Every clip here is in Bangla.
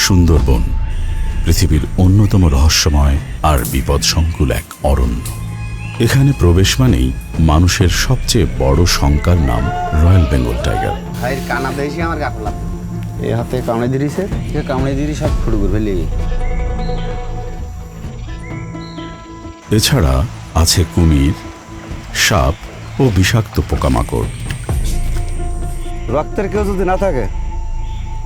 সুন্দরবন পৃথিবীর অন্যতম রহস্যময় আর বিপদসংকুল এক অরণ্য। এখানে প্রবেশ মানেই মানুষের সবচেয়ে বড় শঙ্কার নাম রয়্যাল বেঙ্গল টাইগার। এছাড়া আছে কুমির, সাপ ও বিষাক্ত পোকামাকড়। রক্তের কেউ যদি না থাকে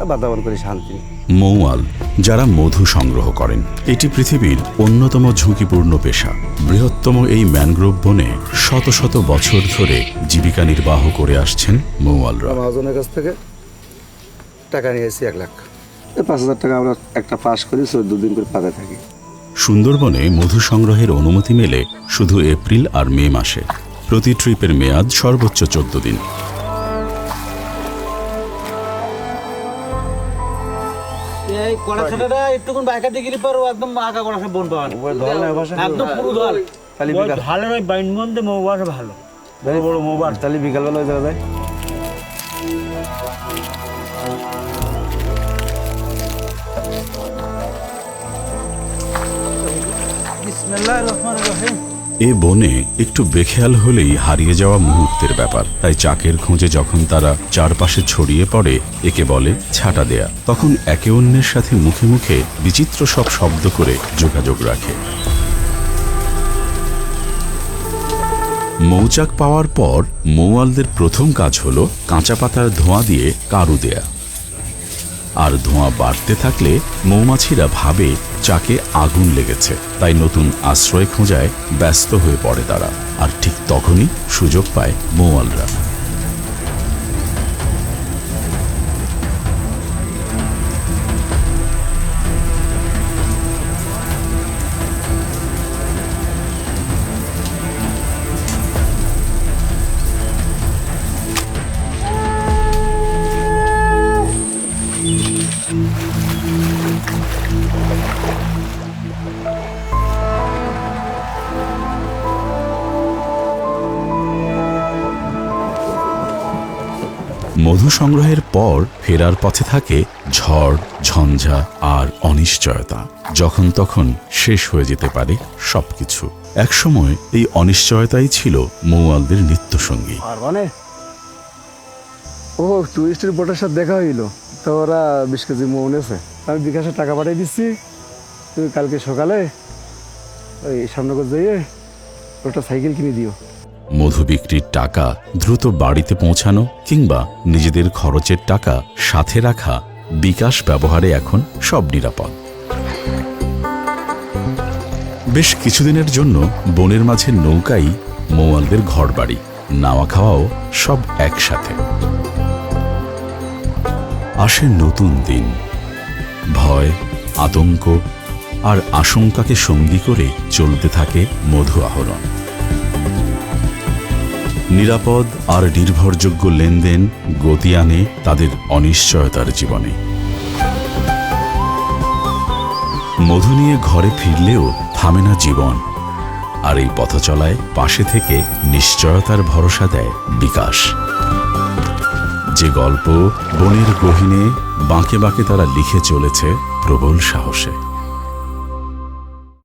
বাতাবরণ করে শান্তি। মৌয়াল, যারা মধু সংগ্রহ করেন। এটি পৃথিবীর অন্যতম ঝুঁকিপূর্ণ পেশা। বৃহত্তম এই ম্যানগ্রোভ বনে শত শত বছর ধরে জীবিকা নির্বাহ করে আসছেন মৌয়ালরা। মহাজনের কাছ থেকে টাকা নিয়েছি 1 লাখ। 5,000 টাকা আমরা একটা পাস করি, 14 দিন করে পাতে থাকি। সুন্দরবনে মধু সংগ্রহের অনুমতি মেলে শুধু এপ্রিল আর মে মাসে। প্রতি ট্রিপের মেয়াদ সর্বোচ্চ 14 দিন। বিকালবেলা যাওয়া যায়। এ বনে একটু বেখেয়াল হলেই হারিয়ে যাওয়া মুহূর্তের ব্যাপার। তাই চাকের খোঁজে যখন তারা চারপাশে ছড়িয়ে পড়ে, একে বলে ছাটা দেয়া। তখন একে অন্যের সাথে মুখে মুখে বিচিত্র সব শব্দ করে যোগাযোগ রাখে। মৌচাক পাওয়ার পর মৌয়ালদের প্রথম কাজ হলো কাঁচা পাতার ধোঁয়া দিয়ে কারু দেয়া। আর ধোঁয়া বাড়তে থাকলে মৌমাছিরা ভাবে চাকে আগুন লেগেছে, তাই নতুন আশ্রয় খোঁজায় ব্যস্ত হয়ে পড়ে তারা। আর ঠিক তখনই সুযোগ পায় মৌয়ালরা। মধু সংগ্রহের পর ফেরার পথে থাকে ঝড়, ঝঞ্ঝা আর অনিশ্চয়তা। যখন তখন শেষ হয়ে যেতে পারে সবকিছু। একসময় এই অনিশ্চয়তাই ছিল মৌয়ালদের নিত্যসঙ্গী। ও টুরিস্ট রিপোর্টের সাথে দেখা হইল, তো ওরা 20 কেজি মৌ নেছে। আমি বিকাশে টাকা পাঠিয়ে দিচ্ছি, তুমি কালকে সকালে ওই সামনে যাইয়ে ওটা সাইকেল কিনে দিও। মধু বিক্রির টাকা দ্রুত বাড়িতে পৌঁছানো কিংবা নিজেদের খরচের টাকা সাথে রাখা, বিকাশ ব্যবহারে এখন সব নিরাপদ। বেশ কিছুদিনের জন্য বনের মাঝে নৌকাই মৌয়ালদের ঘর বাড়ি। নাওয়া খাওয়াও সব একসাথে। আসে নতুন দিন। ভয়, আতঙ্ক আর আশঙ্কাকে সঙ্গী করে চলতে থাকে মধু আহরণ। নিরাপদ আর নির্ভরযোগ্য লেনদেন গতি আনে তাদের অনিশ্চয়তার জীবনে। মধু নিয়ে ঘরে ফিরলেও থামে না জীবন। আর এই পথচলায় পাশে থেকে নিশ্চয়তার ভরসা দেয় বিকাশ। যে গল্প বনের গহীনে বাঁকে বাঁকে তারা লিখে চলেছে প্রবল সাহসে।